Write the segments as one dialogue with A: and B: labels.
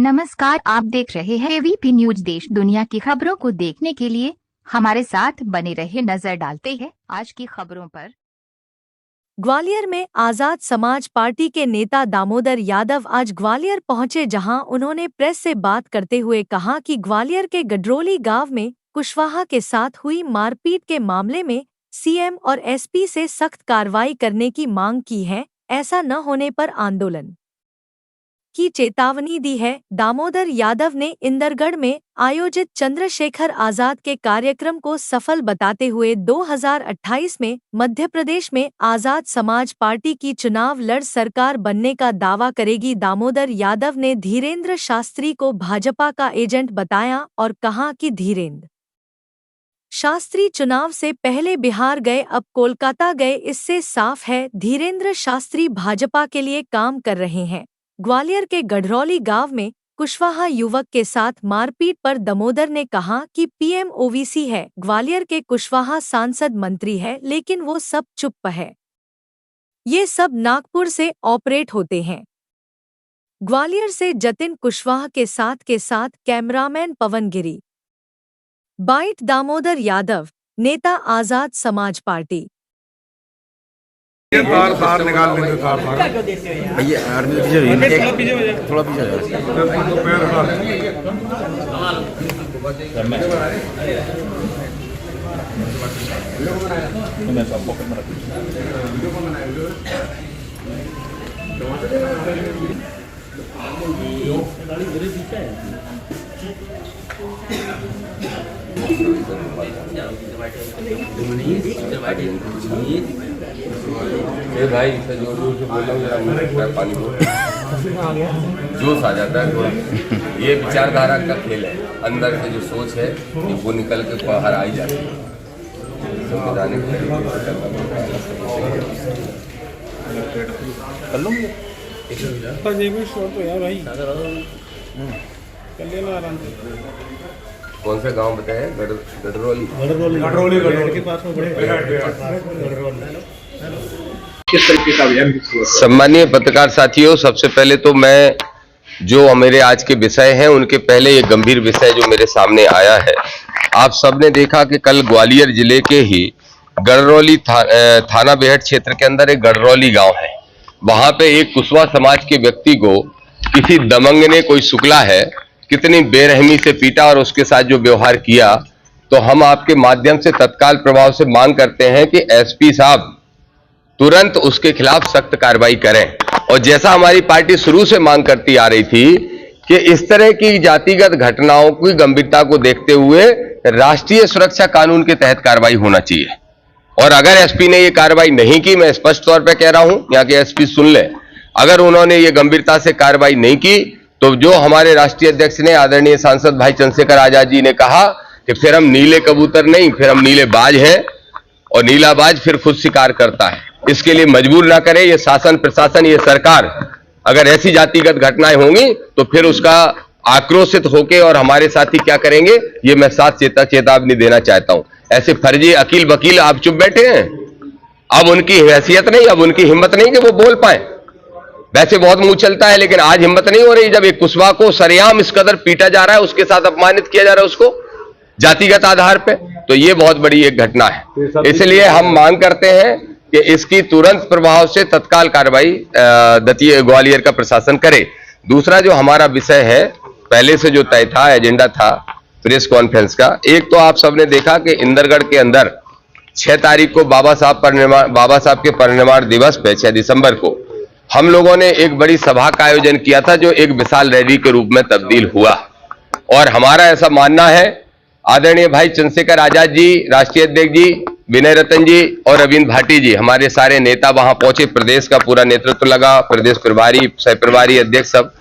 A: नमस्कार, आप देख रहे हैं एबीपी न्यूज। देश दुनिया की खबरों को देखने के लिए हमारे साथ बने रहे। नजर डालते हैं आज की खबरों पर।
B: ग्वालियर में आजाद समाज पार्टी के नेता दामोदर यादव आज ग्वालियर पहुंचे, जहां उन्होंने प्रेस से बात करते हुए कहा कि ग्वालियर के गडरोली गांव में कुशवाहा के साथ हुई मारपीट के मामले में सीएम और एसपी से सख्त कार्रवाई करने की मांग की है। ऐसा न होने पर आंदोलन की चेतावनी दी है। दामोदर यादव ने इंदरगढ़ में आयोजित चंद्रशेखर आजाद के कार्यक्रम को सफल बताते हुए 2028 में मध्य प्रदेश में आजाद समाज पार्टी की चुनाव लड़ सरकार बनने का दावा करेगी। दामोदर यादव ने धीरेन्द्र शास्त्री को भाजपा का एजेंट बताया और कहा कि धीरेन्द्र शास्त्री चुनाव से पहले बिहार गए, अब कोलकाता गए। इससे साफ है धीरेन्द्र शास्त्री भाजपा के लिए काम कर रहे हैं। ग्वालियर के गढ़रौली गांव में कुशवाहा युवक के साथ मारपीट पर दामोदर ने कहा कि पीएम ओवीसी है। ग्वालियर के कुशवाहा सांसद मंत्री है, लेकिन वो सब चुप है। ये सब नागपुर से ऑपरेट होते हैं। ग्वालियर से जतिन कुशवाहा के साथ कैमरामैन पवन गिरी। बाइट दामोदर यादव, नेता आजाद समाज पार्टी।
C: ये तार निकाल देंगे तार
D: ये आर्मी थोड़ा पीछे
E: भाई जोर जोर से बोल रहा हूँ, पानी जोश आ जाता है। तो ये विचारधारा का खेल है। अंदर से जो सोच है कि वो निकल के बाहर आई जाती है। कौन सा गांव बताया? गडरौली
C: के पास में
D: किस तरीके का अभियान?
E: सम्मानीय पत्रकार साथियों, सबसे पहले तो मैं जो मेरे आज के विषय हैं उनके पहले ये गंभीर विषय जो मेरे सामने आया है। आप सबने देखा कि कल ग्वालियर जिले के ही गढ़रौली थाना बेहट क्षेत्र के अंदर एक गढ़रौली गांव है। वहां पे एक कुशवाहा समाज के व्यक्ति को किसी दबंग ने, कोई शुक्ला है, कितनी बेरहमी से पीटा और उसके साथ जो व्यवहार किया। तो हम आपके माध्यम से तत्काल प्रभाव से मांग करते हैं कि एसपी साहब तुरंत उसके खिलाफ सख्त कार्रवाई करें। और जैसा हमारी पार्टी शुरू से मांग करती आ रही थी कि इस तरह की जातिगत घटनाओं की गंभीरता को देखते हुए राष्ट्रीय सुरक्षा कानून के तहत कार्रवाई होना चाहिए। और अगर एसपी ने ये कार्रवाई नहीं की, मैं स्पष्ट तौर पर कह रहा हूं, यहाँ के एसपी सुन ले, अगर उन्होंने ये गंभीरता से कार्रवाई नहीं की तो जो हमारे राष्ट्रीय अध्यक्ष ने, आदरणीय सांसद भाई चंद्रशेखर आजाद जी ने कहा कि फिर हम नीले कबूतर नहीं, फिर हम नीले बाज हैं, और नीला बाज फिर खुद शिकार करता है। इसके लिए मजबूर ना करें ये शासन प्रशासन, ये सरकार। अगर ऐसी जातिगत घटनाएं होंगी तो फिर उसका आक्रोशित होके और हमारे साथी क्या करेंगे, ये मैं साथ चेतावनी देना चाहता हूं। ऐसे फर्जी अकील वकील आप चुप बैठे हैं। अब उनकी हैसियत नहीं, अब उनकी हिम्मत नहीं कि वो बोल पाए। वैसे बहुत मुंह चलता है, लेकिन आज हिम्मत नहीं हो रही। जब एक कुशवाहा को सरेआम इस कदर पीटा जा रहा है, उसके साथ अपमानित किया जा रहा है उसको जातिगत आधार पे, तो ये बहुत बड़ी एक घटना है। इसलिए हम मांग करते हैं कि इसकी तुरंत प्रभाव से तत्काल कार्रवाई ग्वालियर का प्रशासन करे। दूसरा जो हमारा विषय है, पहले से जो तय था, एजेंडा था प्रेस कॉन्फ्रेंस का, एक तो आप सबने देखा कि इंदरगढ़ के अंदर 6 तारीख को बाबा साहब के परिनिर्वाण दिवस पे 6 दिसंबर को हम लोगों ने एक बड़ी सभा का आयोजन किया था, जो एक विशाल रैली के रूप में तब्दील हुआ। और हमारा ऐसा मानना है, आदरणीय भाई चंद्रशेखर आजाद जी, राष्ट्रीय अध्यक्ष जी विनय रतन जी और रविंद्र भाटी जी, हमारे सारे नेता वहां पहुंचे, प्रदेश का पूरा नेतृत्व लगा, प्रदेश प्रभारी, सह प्रभारी अध्यक्ष सब।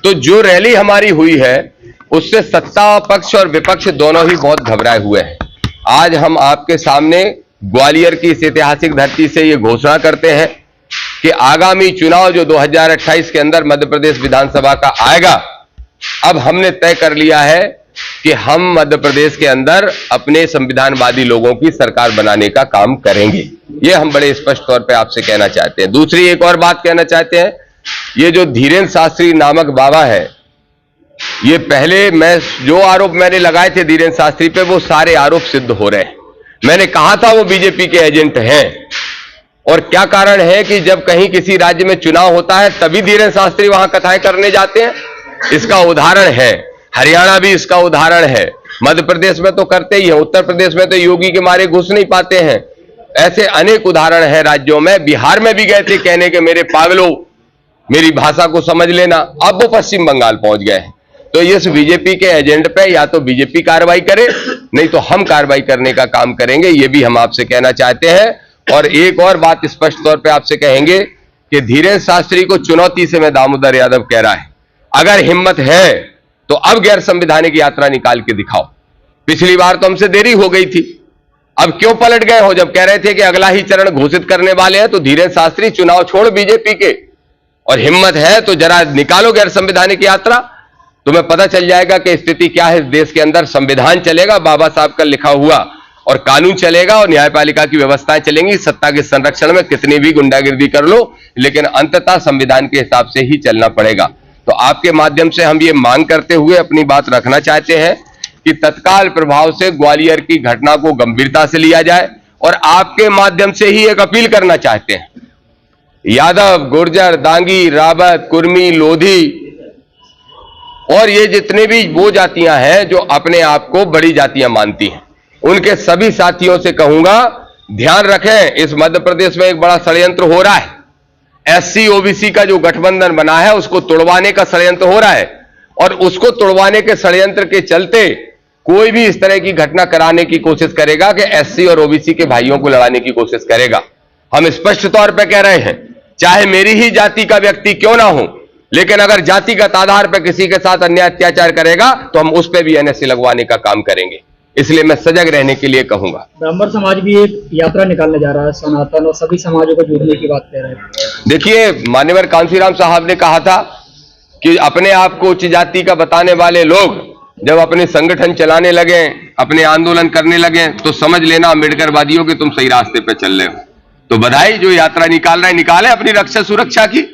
E: तो जो रैली हमारी हुई है उससे सत्ता पक्ष और विपक्ष दोनों ही बहुत घबराए हुए हैं। आज हम आपके सामने ग्वालियर की इस ऐतिहासिक धरती से ये घोषणा करते हैं कि आगामी चुनाव जो 2028 के अंदर मध्य प्रदेश विधानसभा का आएगा, अब हमने तय कर लिया है कि हम मध्य प्रदेश के अंदर अपने संविधानवादी लोगों की सरकार बनाने का काम करेंगे। ये हम बड़े स्पष्ट तौर पे आपसे कहना चाहते हैं। दूसरी एक और बात कहना चाहते हैं, ये जो धीरेन्द्र शास्त्री नामक बाबा है, ये पहले जो आरोप मैंने लगाए थे धीरेन्द्र शास्त्री पे, वो सारे आरोप सिद्ध हो रहे हैं। मैंने कहा था वो बीजेपी के एजेंट हैं। और क्या कारण है कि जब कहीं किसी राज्य में चुनाव होता है तभी धीरेन्द्र शास्त्री वहां कथाएं करने जाते हैं। इसका उदाहरण है, हरियाणा भी इसका उदाहरण है, मध्य प्रदेश में तो करते ही है, उत्तर प्रदेश में तो योगी के मारे घुस नहीं पाते हैं। ऐसे अनेक उदाहरण है राज्यों में। बिहार में भी गए थे कहने के मेरे पागलों, मेरी भाषा को समझ लेना। अब वो पश्चिम बंगाल पहुंच गए हैं। तो इस बीजेपी के एजेंट पे या तो बीजेपी कार्रवाई करे, नहीं तो हम कार्रवाई करने का काम करेंगे, ये भी हम आपसे कहना चाहते हैं। और एक और बात स्पष्ट तौर पे आपसे कहेंगे कि धीरेन्द्र शास्त्री को चुनौती से मैं दामोदर यादव कह रहा है, अगर हिम्मत है तो अब गैर संवैधानिक यात्रा निकाल के दिखाओ। पिछली बार तो हमसे देरी हो गई थी, अब क्यों पलट गए हो? जब कह रहे थे कि अगला ही चरण घोषित करने वाले हैं, तो धीरेन्द्र शास्त्री चुनाव छोड़ बीजेपी के, और हिम्मत है तो जरा निकालो गैर संवैधानिक यात्रा। तुम्हें पता चल जाएगा कि स्थिति क्या है इस देश के अंदर। संविधान चलेगा, बाबा साहब का लिखा हुआ, और कानून चलेगा, और न्यायपालिका की व्यवस्थाएं चलेंगी। सत्ता के संरक्षण में कितनी भी गुंडागिर्दी कर लो, लेकिन अंततः संविधान के हिसाब से ही चलना पड़ेगा। तो आपके माध्यम से हम ये मांग करते हुए अपनी बात रखना चाहते हैं कि तत्काल प्रभाव से ग्वालियर की घटना को गंभीरता से लिया जाए, और आपके माध्यम से ही एक अपील करना चाहते हैं, यादव, गुर्जर, दांगी, रावत, कुर्मी, लोधी और ये जितने भी वो जातियां हैं जो अपने आप को बड़ी जातियां मानती हैं, उनके सभी साथियों से कहूंगा ध्यान रखें, इस मध्य प्रदेश में एक बड़ा षड्यंत्र हो रहा है। एससी ओबीसी का जो गठबंधन बना है उसको तोड़वाने का षड्यंत्र हो रहा है, और उसको तोड़वाने के षड्यंत्र के चलते कोई भी इस तरह की घटना कराने की कोशिश करेगा कि एससी और ओबीसी के भाइयों को लड़ाने की कोशिश करेगा। हम स्पष्ट तौर पर कह रहे हैं, चाहे मेरी ही जाति का व्यक्ति क्यों ना हो, लेकिन अगर जातिगत आधार पर किसी के साथ अन्याय अत्याचार करेगा तो हम उस पर भी एनएससी लगवाने का काम करेंगे। इसलिए मैं सजग रहने के लिए कहूंगा।
F: ब्राह्मण समाज भी एक यात्रा निकालने जा रहा है, सनातन और सभी समाजों को जोड़ने की बात कह रहे हैं।
E: देखिए, मान्यवर कांसीराम साहब ने कहा था कि अपने आप को उच्च जाति का बताने वाले लोग जब अपने संगठन चलाने लगे, अपने आंदोलन करने लगे, तो समझ लेना अम्बेडकरवादियों के तुम सही रास्ते पे चल रहे हो। तो बधाई, जो यात्रा निकाल रहे हैं निकाले अपनी रक्षा सुरक्षा की।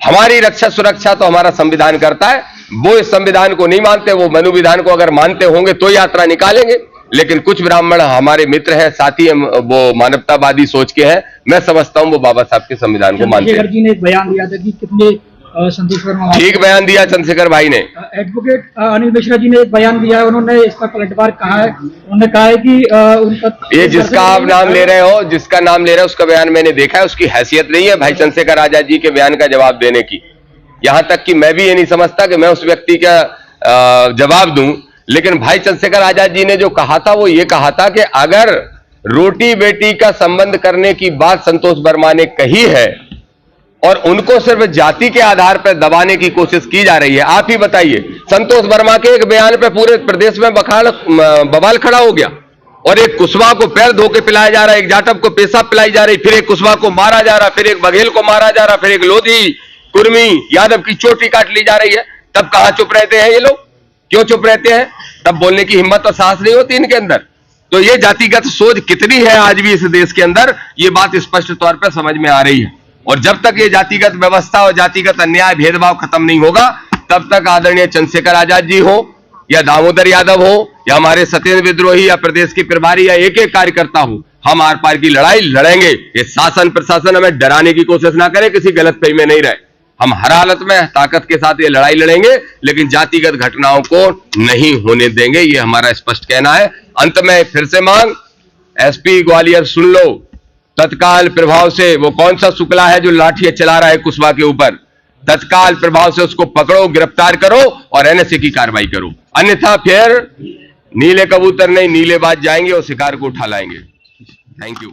E: हमारी रक्षा सुरक्षा तो हमारा संविधान करता है। वो इस संविधान को नहीं मानते, वो मनु विधान को अगर मानते होंगे तो यात्रा निकालेंगे। लेकिन कुछ ब्राह्मण हमारे मित्र हैं, साथी हैं, वो मानवतावादी सोच के हैं। मैं समझता हूं वो बाबा साहब के संविधान को मानते हैं।
F: चंद्रशेखर जी ने एक बयान दिया था कि कितने संतोष वर्मा, ठीक
E: बयान दिया चंद्रशेखर भाई ने।
F: एडवोकेट अनिल मिश्रा जी ने एक बयान दिया है, उन्होंने इस पर पलटवार कहा है। उन्होंने कहा है कि उनका
E: ये जिसका आप नाम ले रहे हो, जिसका नाम ले रहे हो, उसका बयान मैंने देखा है। उसकी हैसियत नहीं है भाई चंद्रशेखर आजाद जी के बयान का जवाब देने की। यहां तक कि मैं भी ये नहीं समझता कि मैं उस व्यक्ति का जवाब दूं। लेकिन भाई चंद्रशेखर आजाद जी ने जो कहा था वो ये कहा था कि अगर रोटी बेटी का संबंध करने की बात संतोष वर्मा ने कही है और उनको सिर्फ जाति के आधार पर दबाने की कोशिश की जा रही है, आप ही बताइए, संतोष वर्मा के एक बयान पे पूरे प्रदेश में बवाल खड़ा हो गया। और एक कुशवाहा को पैर धो के पिलाया जा रहा है, एक जाटव को पेशाब पिलाई जा रही, फिर एक कुशवाहा को मारा जा रहा, फिर एक बघेल को मारा जा रहा, फिर एक लोधी, कुर्मी, यादव की चोटी काट ली जा रही है। तब कहां चुप रहते हैं ये लोग? क्यों चुप रहते हैं? तब बोलने की हिम्मत और साहस नहीं होती इनके अंदर। तो ये जातिगत सोच कितनी है आज भी इस देश के अंदर, ये बात स्पष्ट तौर पर समझ में आ रही है। और जब तक ये जातिगत व्यवस्था और जातिगत अन्याय भेदभाव खत्म नहीं होगा, तब तक आदरणीय चंद्रशेखर आजाद जी हो या दामोदर यादव हो या हमारे सत्येंद्र विद्रोही या प्रदेश के प्रभारी या एक एक कार्यकर्ता हो, हम आर पार की लड़ाई लड़ेंगे। ये शासन प्रशासन हमें डराने की कोशिश ना करे, किसी गलतफहमी में नहीं रहे। हम हर हालत में ताकत के साथ ये लड़ाई लड़ेंगे, लेकिन जातिगत घटनाओं को नहीं होने देंगे, ये हमारा स्पष्ट कहना है। अंत में फिर से मांग, एसपी ग्वालियर सुन लो, तत्काल प्रभाव से वो कौन सा शुक्ला है जो लाठियां चला रहा है कुशवाहा के ऊपर, तत्काल प्रभाव से उसको पकड़ो, गिरफ्तार करो और एनएसए की कार्रवाई करो। अन्यथा फिर नीले कबूतर नहीं नीले बाज जाएंगे और शिकार को उठा लाएंगे। Thank you.